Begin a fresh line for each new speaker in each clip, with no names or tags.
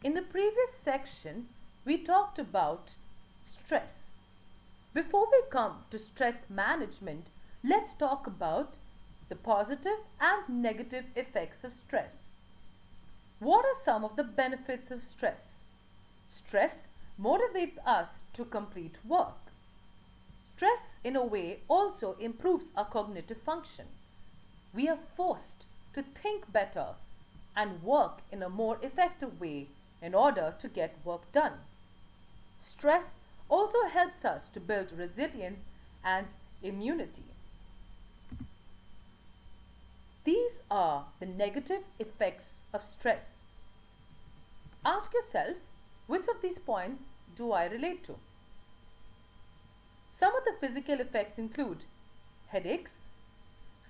In the previous section, we talked about stress. Before we come to stress management, let's talk about the positive and negative effects of stress. What are some of the benefits of stress? Stress motivates us to complete work. Stress, in a way, also improves our cognitive function. We are forced to think better and work in a more effective way in order to get work done. Stress also helps us to build resilience and immunity. These are the negative effects of stress. Ask yourself, which of these points do I relate to? Some of the physical effects include headaches,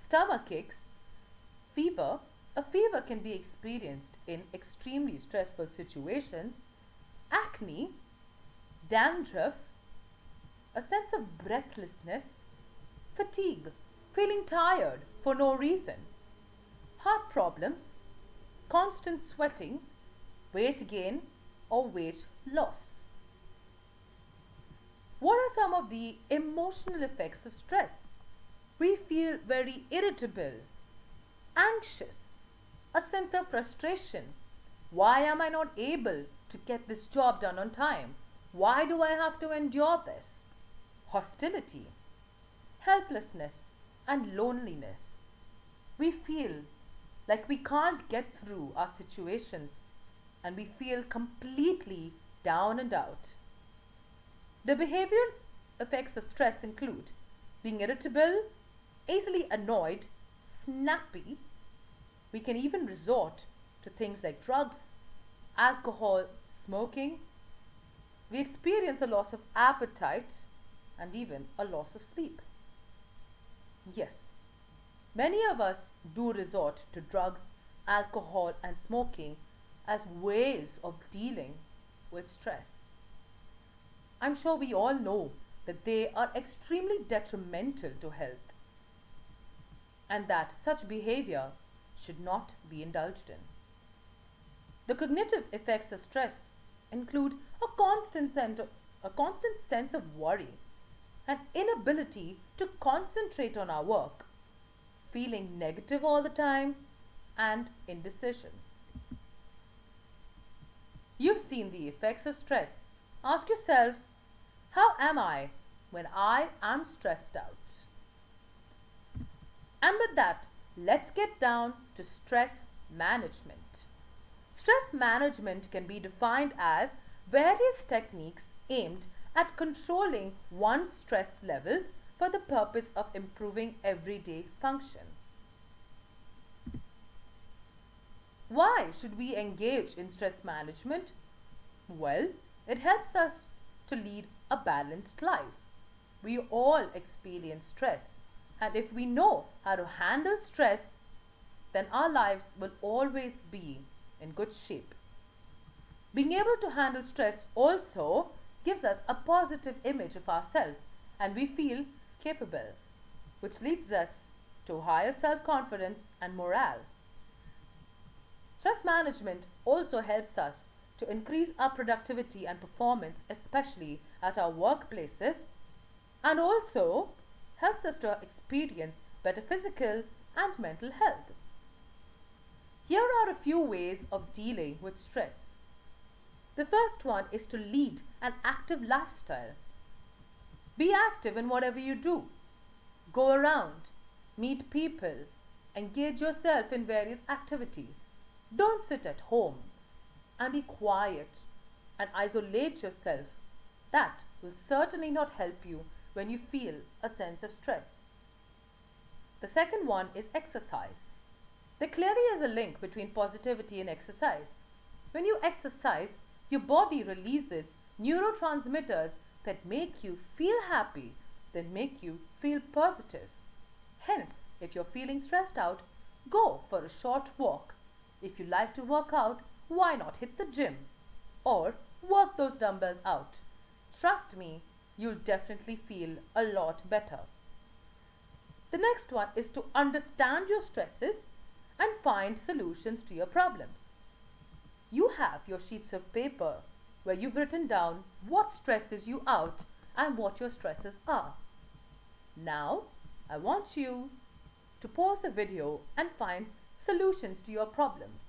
stomach aches, fever. A fever can be experienced in extremely stressful situations, acne, dandruff, a sense of breathlessness, fatigue, feeling tired for no reason, heart problems, constant sweating, weight gain or weight loss. What are some of the emotional effects of stress? We feel very irritable, anxious, a sense of frustration. Why am I not able to get this job done on time? Why do I have to endure this? Hostility, helplessness, and loneliness. We feel like we can't get through our situations and we feel completely down and out. The behavioral effects of stress include being irritable, easily annoyed, snappy. We can even resort to things like drugs, alcohol, smoking. We experience a loss of appetite and even a loss of sleep. Yes, many of us do resort to drugs, alcohol, and smoking as ways of dealing with stress. I'm sure we all know that they are extremely detrimental to health and that such behavior should not be indulged in. The cognitive effects of stress include a constant sense of worry, an inability to concentrate on our work, feeling negative all the time, and indecision. You've seen the effects of stress. Ask yourself, how am I when I am stressed out? And with that, let's get down to stress management. Stress management can be defined as various techniques aimed at controlling one's stress levels for the purpose of improving everyday function. Why should we engage in stress management? Well, it helps us to lead a balanced life. We all experience stress, and if we know how to handle stress, then our lives will always be in good shape. Being able to handle stress also gives us a positive image of ourselves and we feel capable, which leads us to higher self-confidence and morale. Stress management also helps us to increase our productivity and performance, especially at our workplaces, and also helps us to experience better physical and mental health. Here are a few ways of dealing with stress. The first one is to lead an active lifestyle. Be active in whatever you do. Go around, meet people, engage yourself in various activities. Don't sit at home and be quiet and isolate yourself. That will certainly not help you when you feel a sense of stress. The second one is exercise. There clearly is a link between positivity and exercise. When you exercise, your body releases neurotransmitters that make you feel happy, that make you feel positive. Hence, if you're feeling stressed out, go for a short walk. If you like to work out, why not hit the gym? Or work those dumbbells out. Trust me, you'll definitely feel a lot better. The next one is to understand your stresses and find solutions to your problems. You have your sheets of paper where you've written down what stresses you out and what your stresses are. Now, I want you to pause the video and find solutions to your problems.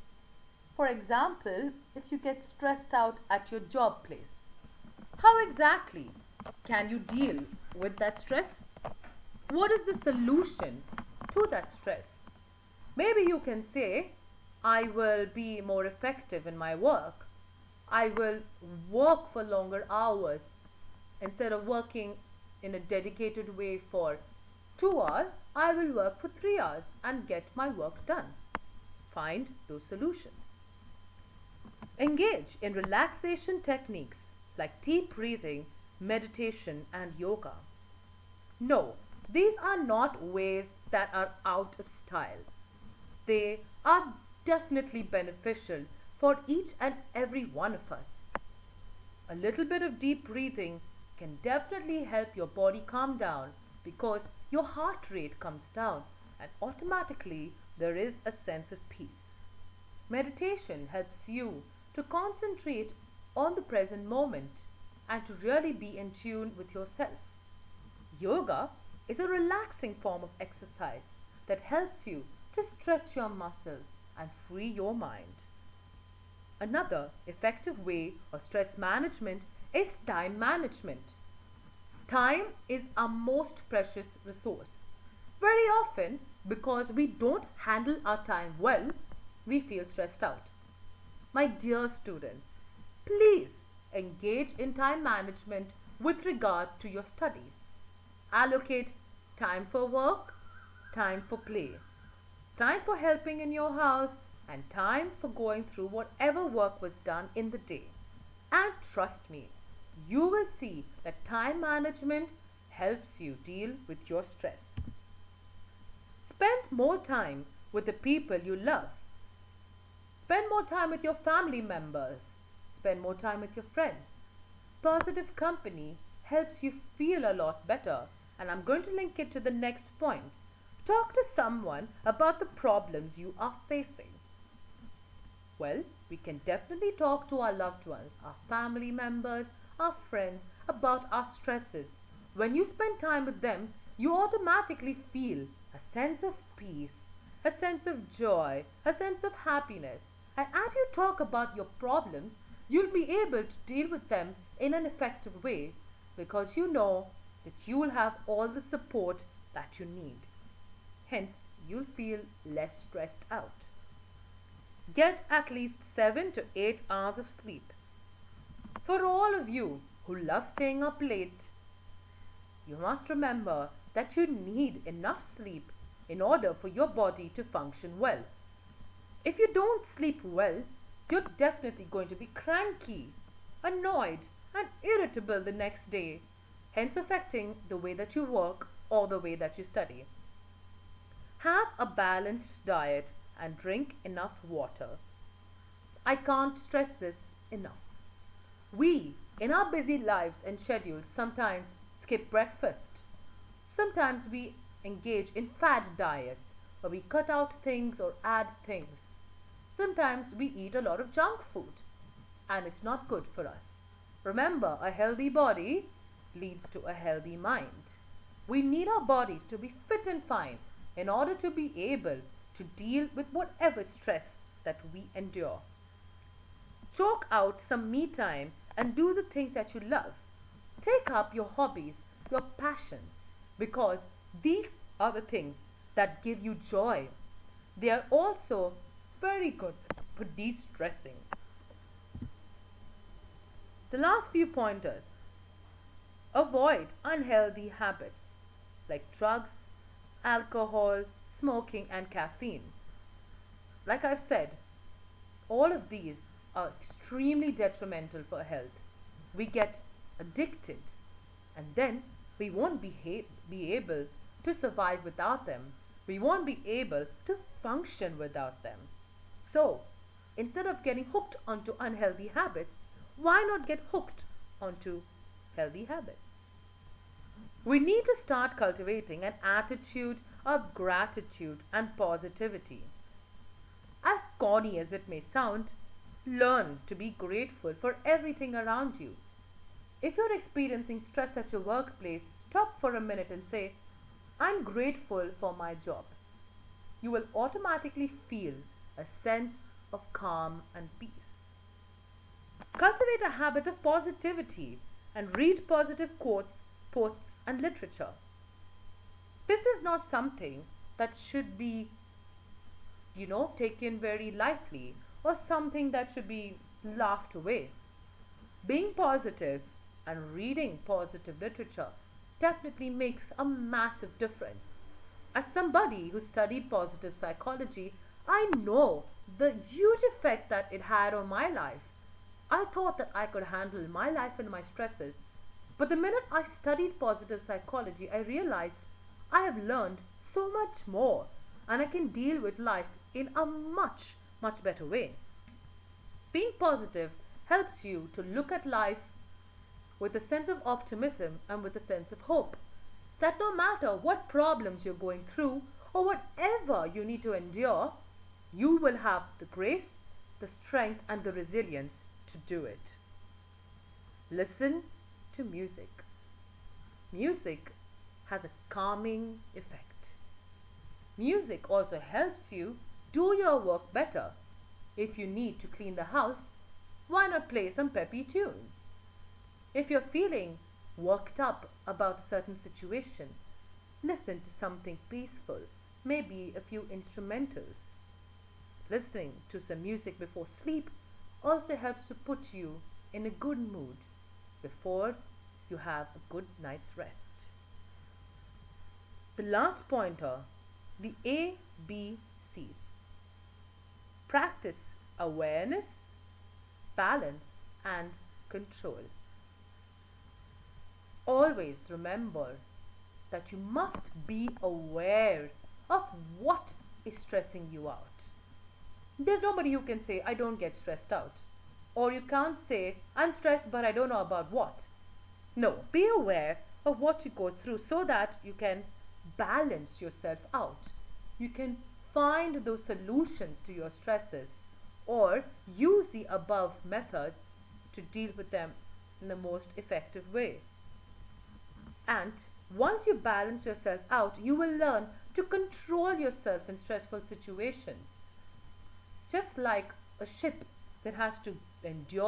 For example, if you get stressed out at your job place, how exactly can you deal with that stress? What is the solution to that stress? Maybe you can say, I will be more effective in my work. I will work for longer hours. Instead of working in a dedicated way for 2 hours, I will work for 3 hours and get my work done. Find those solutions. Engage in relaxation techniques like deep breathing, meditation, and yoga. No, these are not ways that are out of style. They are definitely beneficial for each and every one of us. A little bit of deep breathing can definitely help your body calm down because your heart rate comes down and automatically there is a sense of peace. Meditation helps you to concentrate on the present moment and to really be in tune with yourself. Yoga is a relaxing form of exercise that helps you to stretch your muscles and free your mind. Another effective way of stress management is time management. Time is our most precious resource. Very often, because we don't handle our time well, we feel stressed out. My dear students, please engage in time management with regard to your studies. Allocate time for work, time for play, time for helping in your house, and time for going through whatever work was done in the day. And trust me, you will see that time management helps you deal with your stress. Spend more time with the people you love. Spend more time with your family members. Spend more time with your friends. Positive company helps you feel a lot better, and I'm going to link it to the next point. Talk to someone about the problems you are facing. Well, we can definitely talk to our loved ones, our family members, our friends about our stresses. When you spend time with them, you automatically feel a sense of peace, a sense of joy, a sense of happiness. And as you talk about your problems, you'll be able to deal with them in an effective way because you know that you will have all the support that you need. Hence, you'll feel less stressed out. Get at least 7 to 8 hours of sleep. For all of you who love staying up late, you must remember that you need enough sleep in order for your body to function well. If you don't sleep well, you're definitely going to be cranky, annoyed, and irritable the next day, hence affecting the way that you work or the way that you study. Have a balanced diet and drink enough water. I can't stress this enough. We, in our busy lives and schedules, sometimes skip breakfast. Sometimes we engage in fad diets where we cut out things or add things. Sometimes we eat a lot of junk food and it's not good for us. Remember, a healthy body leads to a healthy mind. We need our bodies to be fit and fine in order to be able to deal with whatever stress that we endure. Chalk out some me time and do the things that you love. Take up your hobbies, your passions, because these are the things that give you joy. They are also very good for de-stressing. The last few pointers. Avoid unhealthy habits like drugs, alcohol, smoking, and caffeine. Like I've said, all of these are extremely detrimental for health. We get addicted and then we won't be able to survive without them. We won't be able to function without them. So, instead of getting hooked onto unhealthy habits, why not get hooked onto healthy habits? We need to start cultivating an attitude of gratitude and positivity. As corny as it may sound, Learn to be grateful for everything around you. If you're experiencing stress at your workplace, stop for a minute and say, I'm grateful for my job. You will automatically feel a sense of calm and peace. Cultivate a habit of positivity and read positive quotes, and literature. This is not something that should be, taken very lightly or something that should be laughed away. Being positive and reading positive literature definitely makes a massive difference. As somebody who studied positive psychology, I know the huge effect that it had on my life. I thought that I could handle my life and my stresses, but the minute I studied positive psychology, I realized I have learned so much more and I can deal with life in a much, much better way. Being positive helps you to look at life with a sense of optimism and with a sense of hope. That no matter what problems you're going through or whatever you need to endure, you will have the grace, the strength, and the resilience to do it. Listen to music. Music has a calming effect. Music also helps you do your work better. If you need to clean the house, why not play some peppy tunes? If you're feeling worked up about a certain situation, listen to something peaceful, maybe a few instrumentals. Listening to some music before sleep also helps to put you in a good mood before you have a good night's rest. The last pointer, the ABCs. Practice awareness, balance, and control. Always remember that you must be aware of what is stressing you out. There's nobody who can say, I don't get stressed out. Or you can't say, I'm stressed but I don't know about what. No, be aware of what you go through so that you can balance yourself out. You can find those solutions to your stresses or use the above methods to deal with them in the most effective way. And once you balance yourself out, you will learn to control yourself in stressful situations. Just like a ship that has to endure